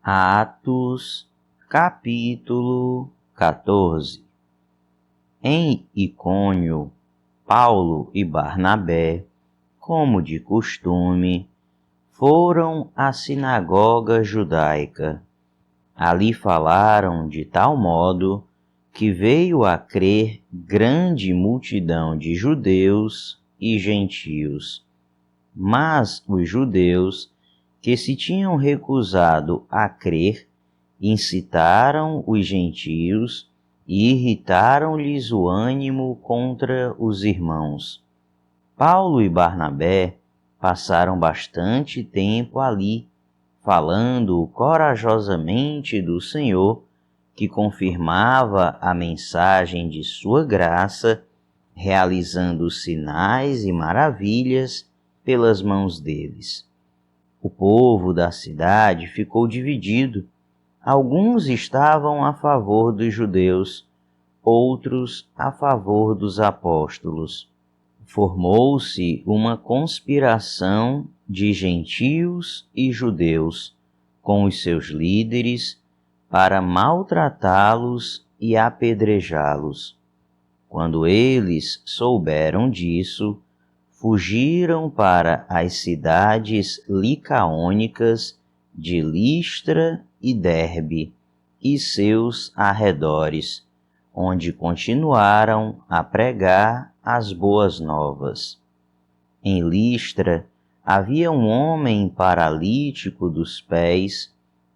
Atos, capítulo 14. Em Icônio, Paulo e Barnabé, como de costume, foram à sinagoga judaica. Ali falaram de tal modo que veio a crer grande multidão de judeus e gentios. Mas os judeus, que se tinham recusado a crer, incitaram os gentios e irritaram-lhes o ânimo contra os irmãos. Paulo e Barnabé passaram bastante tempo ali, falando corajosamente do Senhor, que confirmava a mensagem de sua graça, realizando sinais e maravilhas pelas mãos deles. O povo da cidade ficou dividido. Alguns estavam a favor dos judeus, outros a favor dos apóstolos. Formou-se uma conspiração de gentios e judeus com os seus líderes para maltratá-los e apedrejá-los. Quando eles souberam disso, fugiram para as cidades licaônicas de Listra e Derbe e seus arredores, onde continuaram a pregar as boas novas. Em Listra havia um homem paralítico dos pés,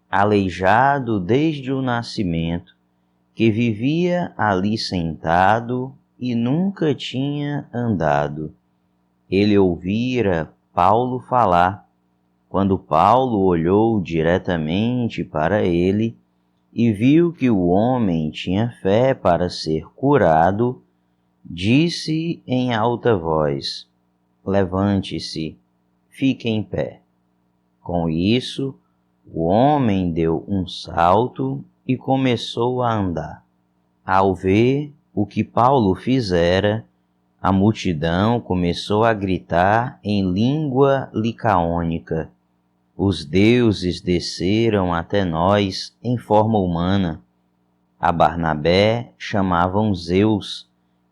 aleijado desde o nascimento, que vivia ali sentado e nunca tinha andado. Ele ouvira Paulo falar. Quando Paulo olhou diretamente para ele e viu que o homem tinha fé para ser curado, disse em alta voz: "Levante-se, fique em pé." Com isso, o homem deu um salto e começou a andar. Ao ver o que Paulo fizera, a multidão começou a gritar em língua licaônica: "Os deuses desceram até nós em forma humana." A Barnabé chamavam Zeus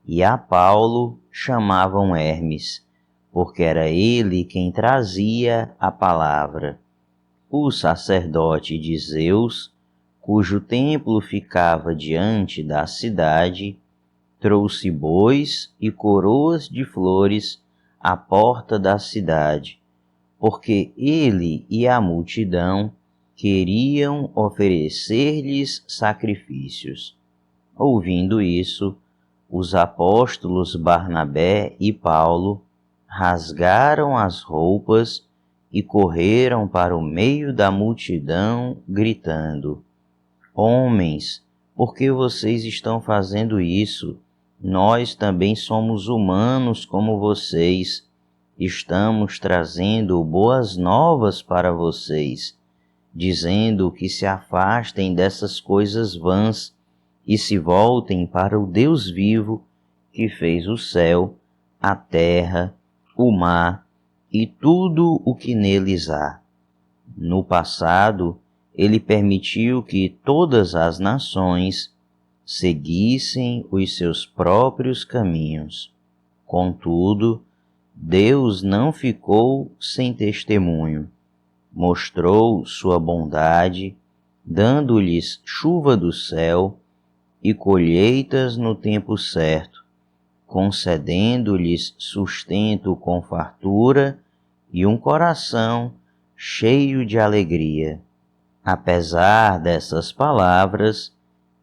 e a Paulo chamavam Hermes, porque era ele quem trazia a palavra. O sacerdote de Zeus, cujo templo ficava diante da cidade, trouxe bois e coroas de flores à porta da cidade, porque ele e a multidão queriam oferecer-lhes sacrifícios. Ouvindo isso, os apóstolos Barnabé e Paulo rasgaram as roupas e correram para o meio da multidão, gritando: "Homens, por que vocês estão fazendo isso? Nós também somos humanos como vocês. Estamos trazendo boas novas para vocês, dizendo que se afastem dessas coisas vãs e se voltem para o Deus vivo, que fez o céu, a terra, o mar e tudo o que neles há. No passado, ele permitiu que todas as nações seguissem os seus próprios caminhos. Contudo, Deus não ficou sem testemunho. Mostrou sua bondade, dando-lhes chuva do céu e colheitas no tempo certo, concedendo-lhes sustento com fartura e um coração cheio de alegria. Apesar dessas palavras,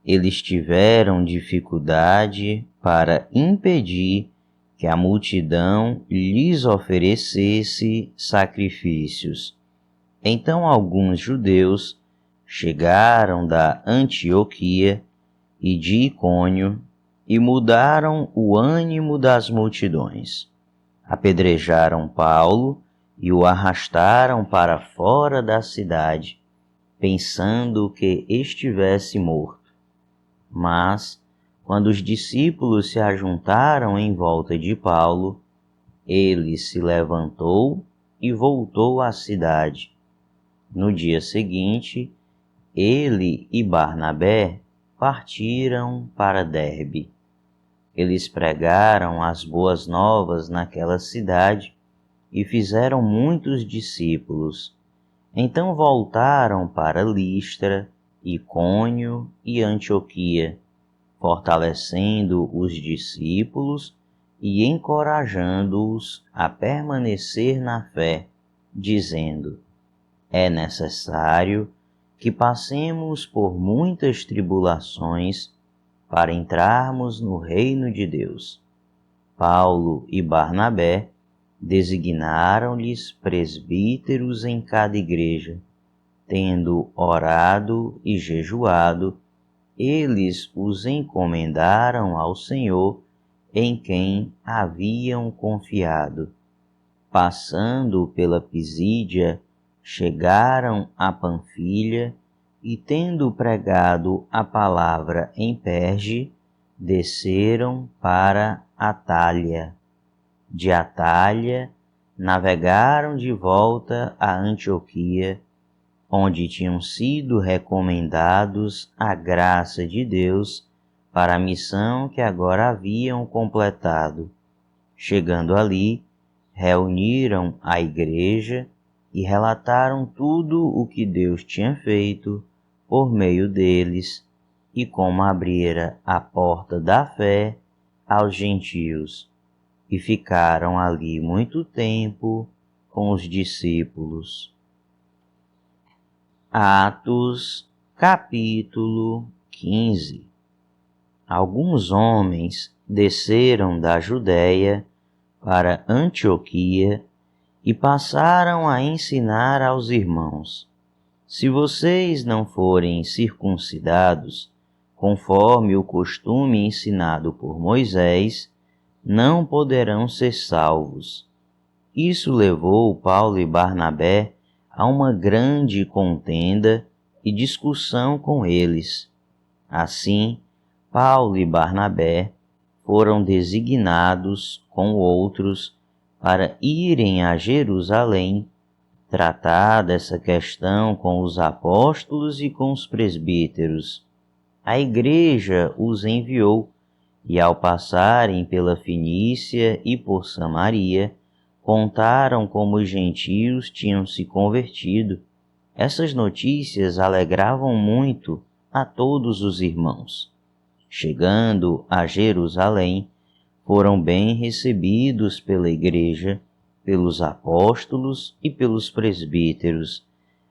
eles tiveram dificuldade para impedir que a multidão lhes oferecesse sacrifícios. Então alguns judeus chegaram da Antioquia e de Icônio e mudaram o ânimo das multidões. Apedrejaram Paulo e o arrastaram para fora da cidade, pensando que estivesse morto. Mas, quando os discípulos se ajuntaram em volta de Paulo, ele se levantou e voltou à cidade. No dia seguinte, ele e Barnabé partiram para Derbe. Eles pregaram as boas novas naquela cidade e fizeram muitos discípulos. Então voltaram para Listra, Icônio e Antioquia, fortalecendo os discípulos e encorajando-os a permanecer na fé, dizendo: é necessário que passemos por muitas tribulações para entrarmos no reino de Deus. Paulo e Barnabé designaram-lhes presbíteros em cada igreja. Tendo orado e jejuado, eles os encomendaram ao Senhor, em quem haviam confiado. Passando pela Pisídia, chegaram a Panfilha e, tendo pregado a palavra em Perge, desceram para Atália. De Atália, navegaram de volta a Antioquia, onde tinham sido recomendados à graça de Deus para a missão que agora haviam completado. Chegando ali, reuniram a igreja e relataram tudo o que Deus tinha feito por meio deles e como abrira a porta da fé aos gentios. E ficaram ali muito tempo com os discípulos. Atos, capítulo 15. Alguns homens desceram da Judéia para Antioquia e passaram a ensinar aos irmãos: se vocês não forem circuncidados, conforme o costume ensinado por Moisés, não poderão ser salvos. Isso levou Paulo e Barnabé a uma grande contenda e discussão com eles. Assim, Paulo e Barnabé foram designados com outros para irem a Jerusalém tratar dessa questão com os apóstolos e com os presbíteros. A igreja os enviou e, ao passarem pela Fenícia e por Samaria, contaram como os gentios tinham se convertido. Essas notícias alegravam muito a todos os irmãos. Chegando a Jerusalém, foram bem recebidos pela igreja, pelos apóstolos e pelos presbíteros,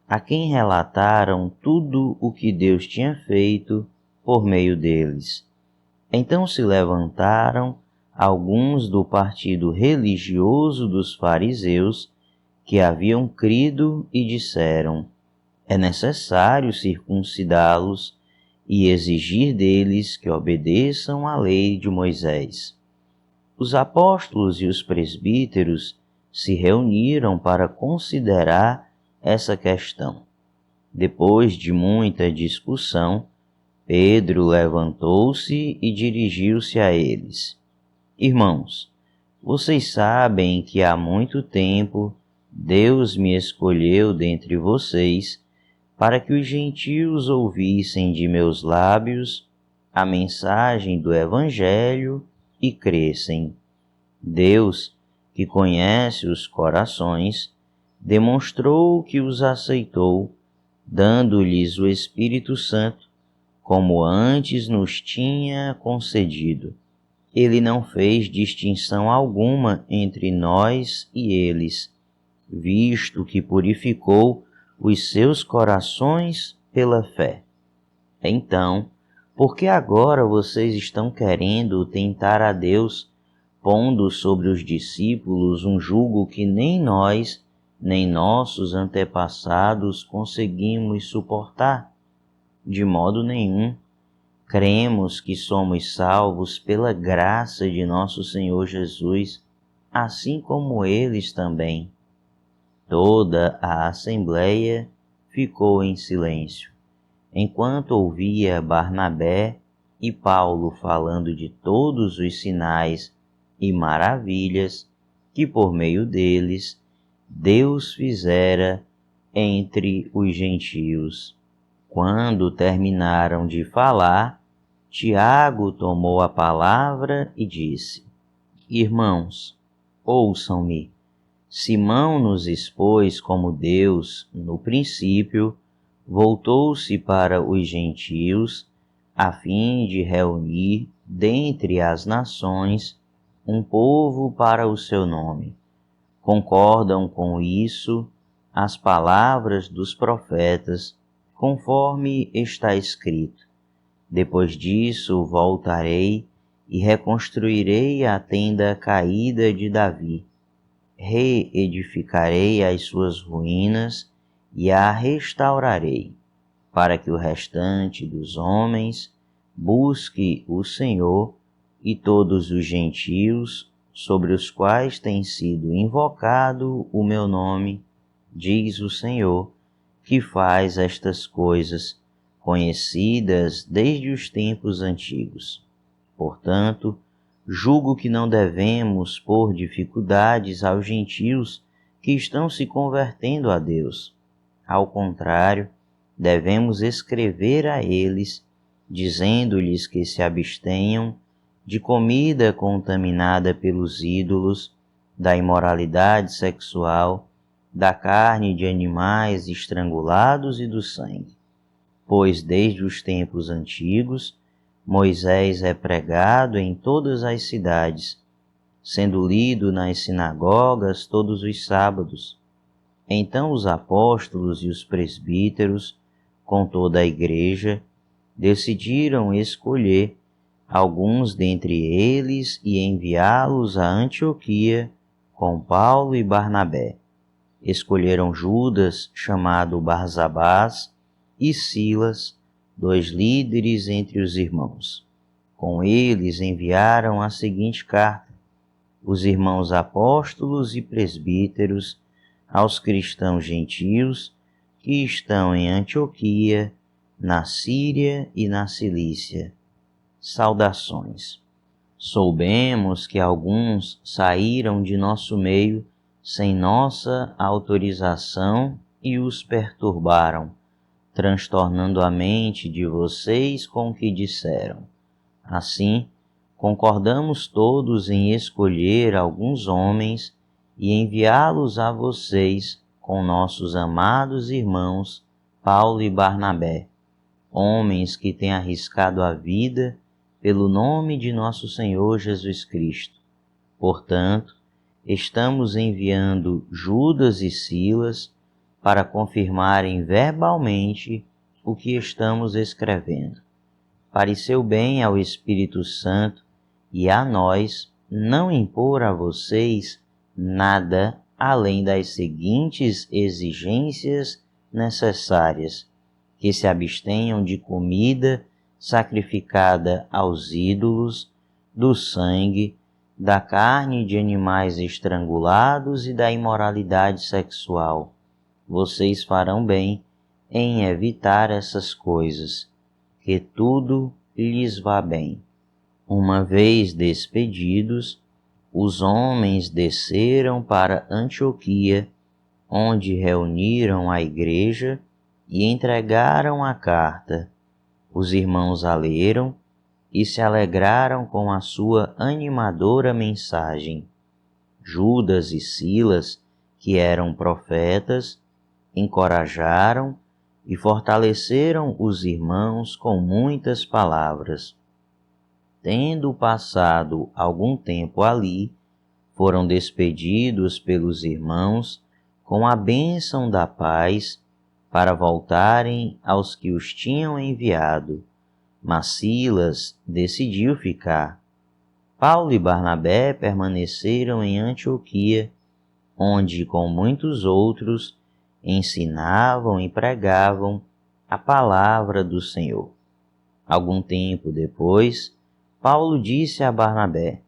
a quem relataram tudo o que Deus tinha feito por meio deles. Então se levantaram alguns do partido religioso dos fariseus que haviam crido e disseram: é necessário circuncidá-los e exigir deles que obedeçam à lei de Moisés. Os apóstolos e os presbíteros se reuniram para considerar essa questão. Depois de muita discussão, Pedro levantou-se e dirigiu-se a eles: irmãos, vocês sabem que há muito tempo Deus me escolheu dentre vocês para que os gentios ouvissem de meus lábios a mensagem do Evangelho e crescem. Deus, que conhece os corações, demonstrou que os aceitou, dando-lhes o Espírito Santo, como antes nos tinha concedido. Ele não fez distinção alguma entre nós e eles, visto que purificou os seus corações pela fé. Então, por que agora vocês estão querendo tentar a Deus, pondo sobre os discípulos um jugo que nem nós, nem nossos antepassados conseguimos suportar? De modo nenhum. Cremos que somos salvos pela graça de nosso Senhor Jesus, assim como eles também. Toda a assembleia ficou em silêncio, enquanto ouvia Barnabé e Paulo falando de todos os sinais e maravilhas que, por meio deles, Deus fizera entre os gentios. Quando terminaram de falar, Tiago tomou a palavra e disse: Irmãos, ouçam-me. Simão nos expôs como Deus, no princípio, voltou-se para os gentios, a fim de reunir dentre as nações um povo para o seu nome. Concordam com isso as palavras dos profetas, conforme está escrito: Depois disso voltarei e reconstruirei a tenda caída de Davi. Reedificarei as suas ruínas e a restaurarei, para que o restante dos homens busque o Senhor e todos os gentios sobre os quais tem sido invocado o meu nome, diz o Senhor, que faz estas coisas, conhecidas desde os tempos antigos. Portanto, julgo que não devemos pôr dificuldades aos gentios que estão se convertendo a Deus. Ao contrário, devemos escrever a eles, dizendo-lhes que se abstenham de comida contaminada pelos ídolos, da imoralidade sexual, da carne de animais estrangulados e do sangue. Pois desde os tempos antigos, Moisés é pregado em todas as cidades, sendo lido nas sinagogas todos os sábados. Então os apóstolos e os presbíteros, com toda a igreja, decidiram escolher alguns dentre eles e enviá-los a Antioquia com Paulo e Barnabé. Escolheram Judas, chamado Barsabás, e Silas, 2 líderes entre os irmãos. Com eles enviaram a seguinte carta: os irmãos apóstolos e presbíteros aos cristãos gentios que estão em Antioquia, na Síria e na Cilícia. Saudações. Soubemos que alguns saíram de nosso meio sem nossa autorização e os perturbaram, transtornando a mente de vocês com o que disseram. Assim, concordamos todos em escolher alguns homens e enviá-los a vocês com nossos amados irmãos Paulo e Barnabé, homens que têm arriscado a vida pelo nome de nosso Senhor Jesus Cristo. Portanto, estamos enviando Judas e Silas para confirmarem verbalmente o que estamos escrevendo. Pareceu bem ao Espírito Santo e a nós não impor a vocês nada além das seguintes exigências necessárias: que se abstenham de comida sacrificada aos ídolos, do sangue, da carne de animais estrangulados e da imoralidade sexual. Vocês farão bem em evitar essas coisas, que tudo lhes vá bem. Uma vez despedidos, os homens desceram para Antioquia, onde reuniram a igreja e entregaram a carta. Os irmãos a leram e se alegraram com a sua animadora mensagem. Judas e Silas, que eram profetas, encorajaram e fortaleceram os irmãos com muitas palavras. Tendo passado algum tempo ali, foram despedidos pelos irmãos com a bênção da paz para voltarem aos que os tinham enviado. Mas Silas decidiu ficar. Paulo e Barnabé permaneceram em Antioquia, onde, com muitos outros, ensinavam e pregavam a palavra do Senhor. Algum tempo depois, Paulo disse a Barnabé: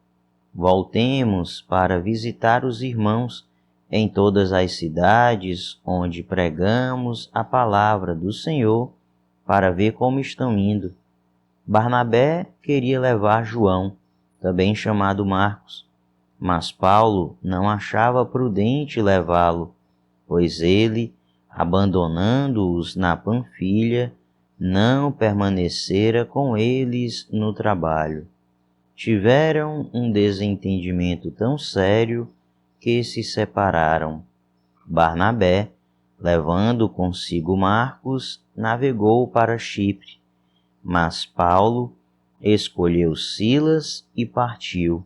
voltemos para visitar os irmãos em todas as cidades onde pregamos a palavra do Senhor, para ver como estão indo. Barnabé queria levar João, também chamado Marcos, mas Paulo não achava prudente levá-lo, pois ele, abandonando-os na Panfilha, não permanecera com eles no trabalho. Tiveram um desentendimento tão sério que se separaram. Barnabé, levando consigo Marcos, navegou para Chipre, mas Paulo escolheu Silas e partiu,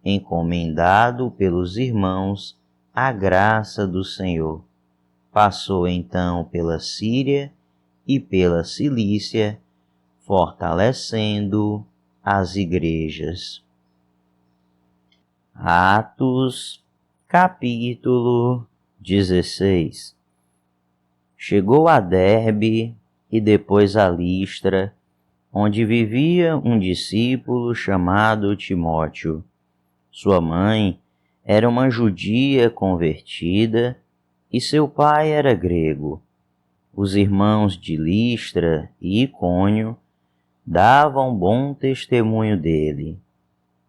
encomendado pelos irmãos à graça do Senhor. Passou então pela Síria e pela Cilícia, fortalecendo as igrejas. Atos, capítulo 16. Chegou a Derbe e depois a Listra, onde vivia um discípulo chamado Timóteo. Sua mãe era uma judia convertida e seu pai era grego. Os irmãos de Listra e Icônio davam bom testemunho dele.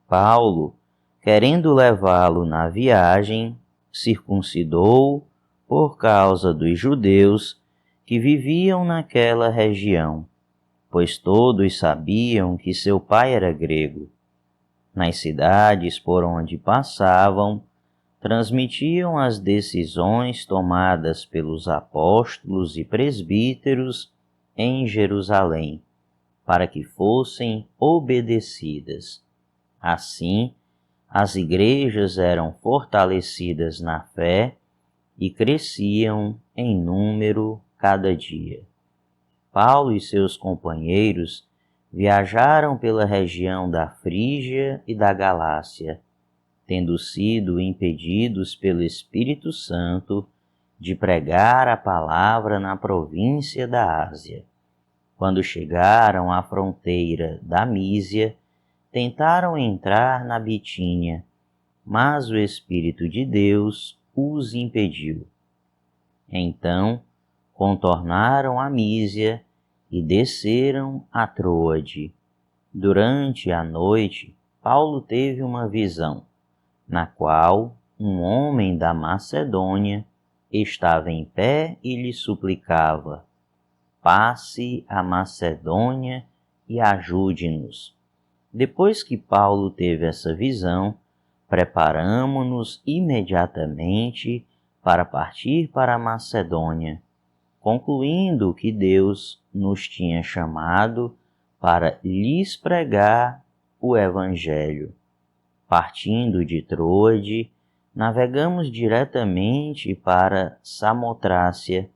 Paulo, querendo levá-lo na viagem, circuncidou por causa dos judeus que viviam naquela região, pois todos sabiam que seu pai era grego. Nas cidades por onde passavam, transmitiam as decisões tomadas pelos apóstolos e presbíteros em Jerusalém, para que fossem obedecidas. Assim, as igrejas eram fortalecidas na fé e cresciam em número cada dia. Paulo e seus companheiros viajaram pela região da Frígia e da Galácia, tendo sido impedidos pelo Espírito Santo de pregar a palavra na província da Ásia. Quando chegaram à fronteira da Mísia, tentaram entrar na Bitínia, mas o Espírito de Deus os impediu. Então, contornaram a Mísia e desceram a Troade. Durante a noite, Paulo teve uma visão, na qual um homem da Macedônia estava em pé e lhe suplicava: passe a Macedônia e ajude-nos. Depois que Paulo teve essa visão, preparamo-nos imediatamente para partir para a Macedônia, concluindo que Deus nos tinha chamado para lhes pregar o Evangelho. Partindo de Troade, navegamos diretamente para Samotrácia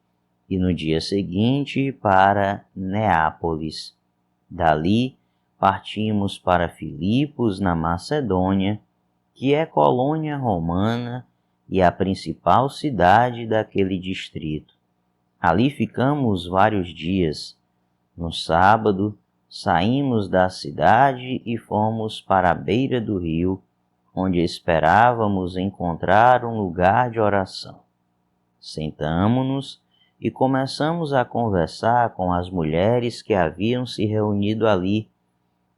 e no dia seguinte para Neápolis. Dali partimos para Filipos, na Macedônia, que é colônia romana e a principal cidade daquele distrito. Ali ficamos vários dias. No sábado, saímos da cidade e fomos para a beira do rio, onde esperávamos encontrar um lugar de oração. Sentamo-nos e começamos a conversar com as mulheres que haviam se reunido ali.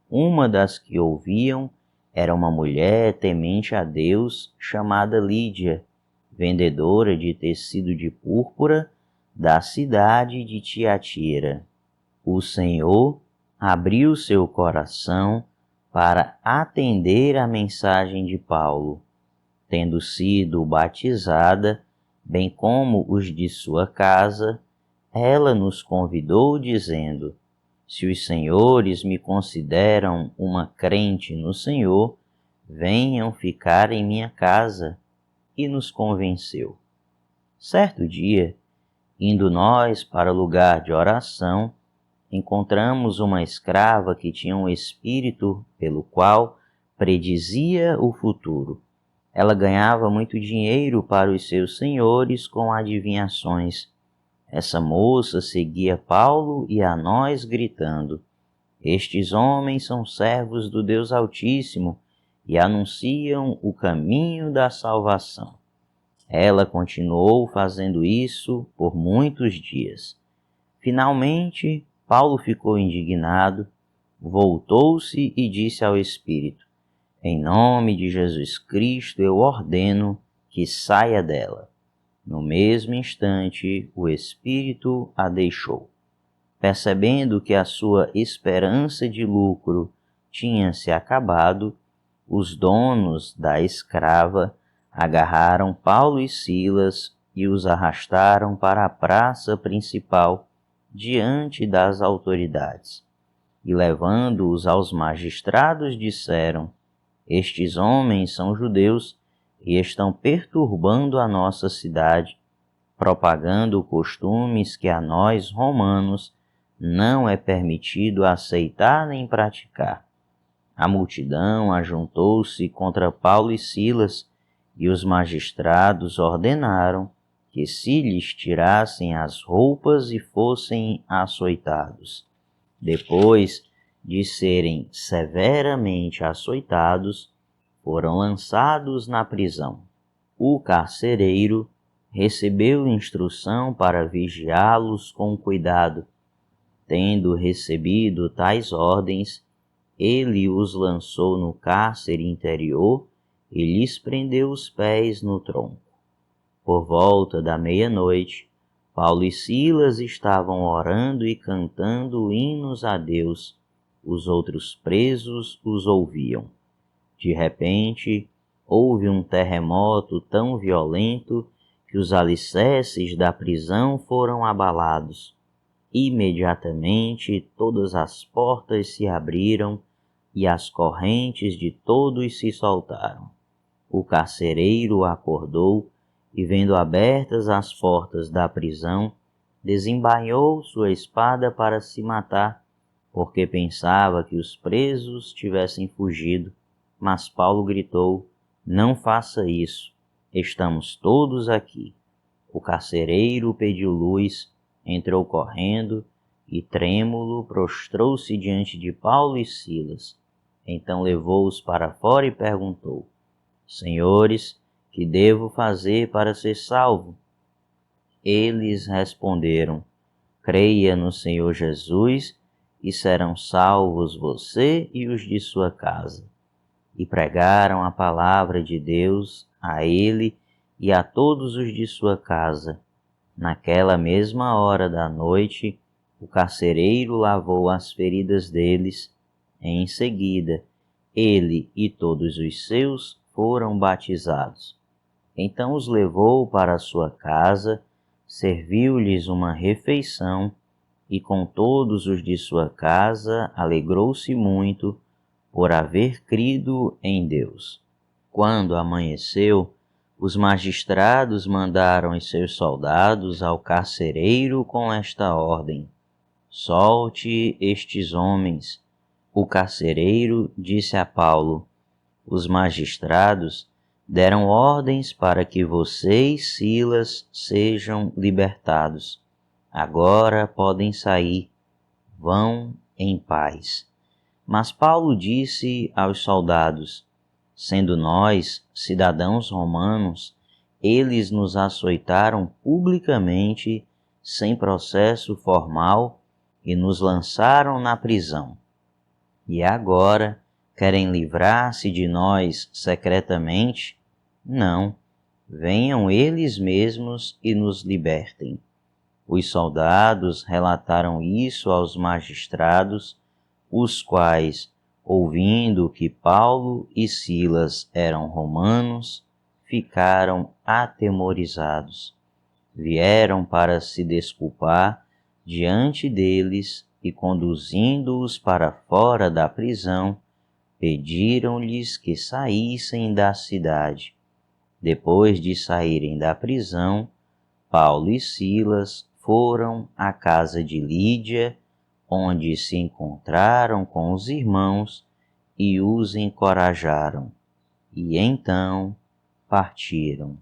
Uma das que ouviam era uma mulher temente a Deus chamada Lídia, vendedora de tecido de púrpura da cidade de Tiatira. O Senhor abriu seu coração para atender à mensagem de Paulo. Tendo sido batizada, bem como os de sua casa, ela nos convidou dizendo: se os senhores me consideram uma crente no Senhor, venham ficar em minha casa, e nos convenceu. Certo dia, indo nós para o lugar de oração, encontramos uma escrava que tinha um espírito pelo qual predizia o futuro. Ela ganhava muito dinheiro para os seus senhores com adivinhações. Essa moça seguia Paulo e a nós gritando: estes homens são servos do Deus Altíssimo e anunciam o caminho da salvação. Ela continuou fazendo isso por muitos dias. Finalmente, Paulo ficou indignado, voltou-se e disse ao Espírito: em nome de Jesus Cristo eu ordeno que saia dela. No mesmo instante, o Espírito a deixou. percebendo que a sua esperança de lucro tinha se acabado, os donos da escrava agarraram Paulo e Silas e os arrastaram para a praça principal diante das autoridades. E levando-os aos magistrados, disseram: Estes homens são judeus e estão perturbando a nossa cidade, propagando costumes que a nós, romanos, não é permitido aceitar nem praticar. A multidão ajuntou-se contra Paulo e Silas, e os magistrados ordenaram que se lhes tirassem as roupas e fossem açoitados. Depois de serem severamente açoitados, foram lançados na prisão. O carcereiro recebeu instrução para vigiá-los com cuidado. Tendo recebido tais ordens, ele os lançou no cárcere interior e lhes prendeu os pés no tronco. Por volta da meia-noite, Paulo e Silas estavam orando e cantando hinos a Deus. Os outros presos os ouviam. De repente, houve um terremoto tão violento que os alicerces da prisão foram abalados. Imediatamente todas as portas se abriram e as correntes de todos se soltaram. O carcereiro acordou e, vendo abertas as portas da prisão, desembainhou sua espada para se matar, porque pensava que os presos tivessem fugido. Mas Paulo gritou: Não faça isso, estamos todos aqui. O carcereiro pediu luz, entrou correndo e, trêmulo, prostrou-se diante de Paulo e Silas. Então levou-os para fora e perguntou: Senhores, que devo fazer para ser salvo? Eles responderam: Creia no Senhor Jesus e serão salvos você e os de sua casa. E pregaram a palavra de Deus a ele e a todos os de sua casa. Naquela mesma hora da noite, o carcereiro lavou as feridas deles. Em seguida, ele e todos os seus foram batizados. Então os levou para sua casa, serviu-lhes uma refeição e com todos os de sua casa alegrou-se muito por haver crido em Deus. Quando amanheceu, os magistrados mandaram os seus soldados ao carcereiro com esta ordem: Solte estes homens. O carcereiro disse a Paulo: Os magistrados deram ordens para que você e Silas sejam libertados. Agora podem sair. Vão em paz. Mas Paulo disse aos soldados: Sendo nós cidadãos romanos, eles nos açoitaram publicamente, sem processo formal, e nos lançaram na prisão. E agora querem livrar-se de nós secretamente? Não, venham eles mesmos e nos libertem. Os soldados relataram isso aos magistrados, os quais, ouvindo que Paulo e Silas eram romanos, ficaram atemorizados. Vieram para se desculpar diante deles e, conduzindo-os para fora da prisão, pediram-lhes que saíssem da cidade. Depois de saírem da prisão, Paulo e Silas foram à casa de Lídia, onde se encontraram com os irmãos e os encorajaram, e então partiram.